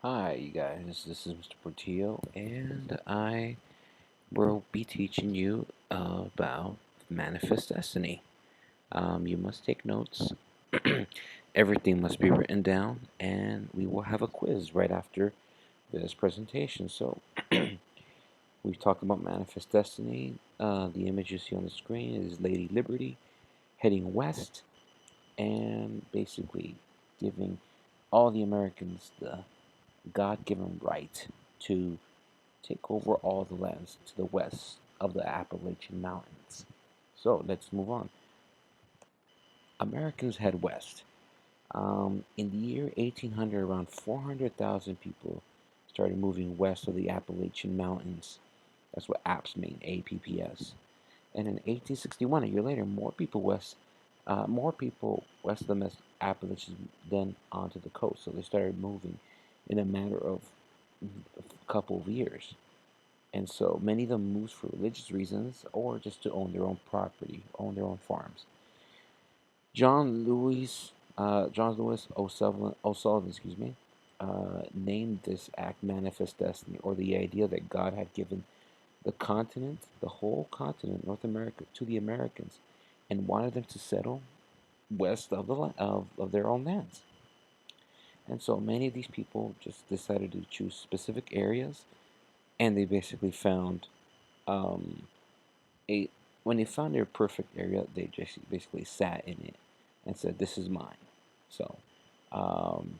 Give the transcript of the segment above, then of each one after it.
Hi, you guys. This is Mr. Portillo, and I will be teaching you about manifest destiny. You must take notes. Everything must be written down, and we will have a quiz right after this presentation. So, we've talked about manifest destiny. The image you see on the screen is Lady Liberty heading west and basically giving all the Americans the God given right to take over all the lands to the west of the Appalachian Mountains. So let's move on. Americans head west. In the year 1800, around 400,000 people started moving west of the Appalachian Mountains. That's what APPS mean, APPS. And in 1861, a year later, more people west of the Appalachians then onto the coast. So they started moving in a matter of a couple of years. And so many of them moved for religious reasons or just to own their own property, own their own farms. John Lewis O'Sullivan, named this act "Manifest Destiny," or the idea that God had given the continent, the whole continent, North America, to the Americans, and wanted them to settle west of of their own lands. And so many of these people just decided to choose specific areas, and they basically found um, a when they found their perfect area, they just basically sat in it and said, "This is mine." So,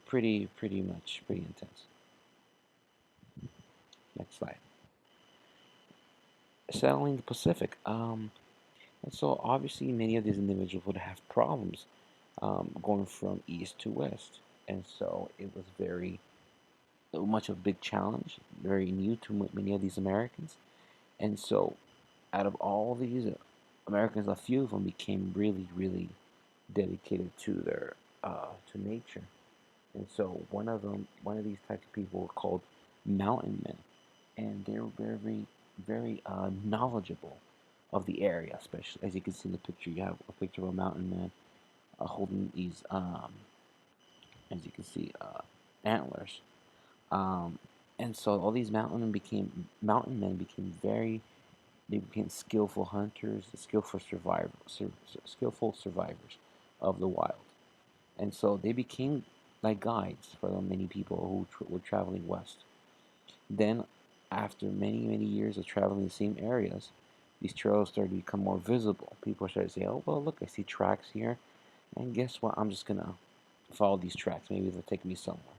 pretty intense. Next slide. Settling the Pacific. And so obviously many of these individuals would have problems going from east to west, and so it was very much of a big challenge, very new to many of these Americans, and so out of all these Americans, a few of them became really dedicated to their to nature. And so one of these types of people were called mountain men, and they were very knowledgeable of the area. Especially as you can see in the picture, you have a picture of a mountain man holding these, as you can see, antlers. Um, and so all these mountain men became very they became skillful hunters, skillful survivors of the wild. And so they became like guides for the many people who were traveling west. Then, after many years of traveling the same areas, these trails started to become more visible. People started to say, "Oh well, look, I see tracks here, and guess what? I'm just gonna follow these tracks. Maybe they'll take me somewhere."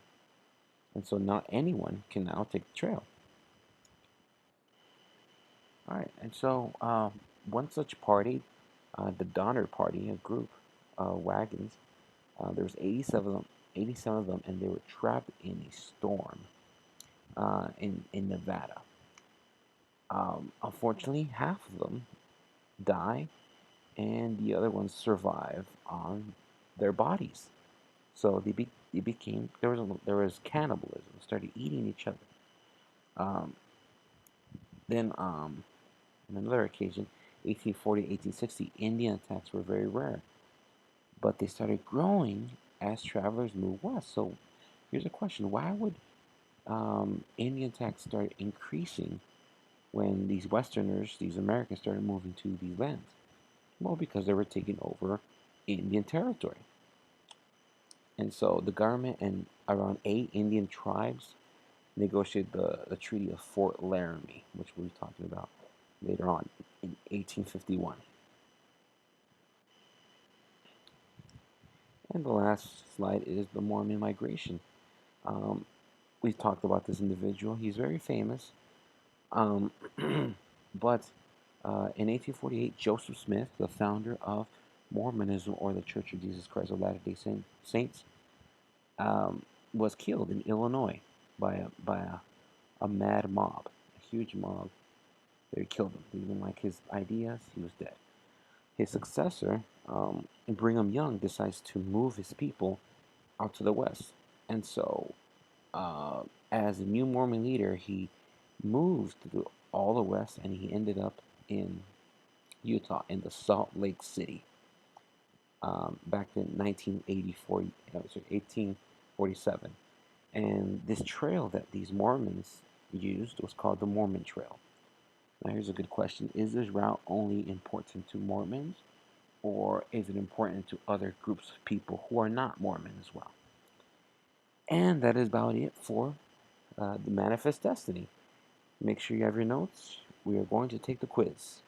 And so not anyone can now take the trail. All right, and so one such party, the Donner Party, a group, wagons. There was 87 of them, and they were trapped in a storm in Nevada. Unfortunately, half of them die, and the other ones survive on their bodies. So they became there was cannibalism, started eating each other. Um, then on another occasion, 1840, 1860, Indian attacks were very rare, but they started growing as travelers moved west. So here's a question: why would Indian attacks start increasing when these Westerners, these Americans, started moving to these lands? Well, because they were taking over Indian territory. And so the government and around 8 Indian tribes negotiated the Treaty of Fort Laramie, which we'll be talking about later on in 1851. And the last slide is the Mormon migration. Um, we've talked about this individual. He's very famous. Um, but in 1848, Joseph Smith, the founder of Mormonism or the Church of Jesus Christ of Latter-day Saints, um, was killed in Illinois by a mad mob, a huge mob. They killed him. They didn't like his ideas. He was dead. His successor, Brigham Young, decides to move his people out to the west, and so as a new Mormon leader, he moved through all the west, and he ended up in Utah in the Salt Lake City back in 1984, sorry, 1847. And this trail that these Mormons used was called the Mormon Trail. Now, here's a good question. Is this route only important to Mormons, or is it important to other groups of people who are not Mormon as well? And that is about it for the Manifest Destiny. Make sure you have your notes. We are going to take the quiz.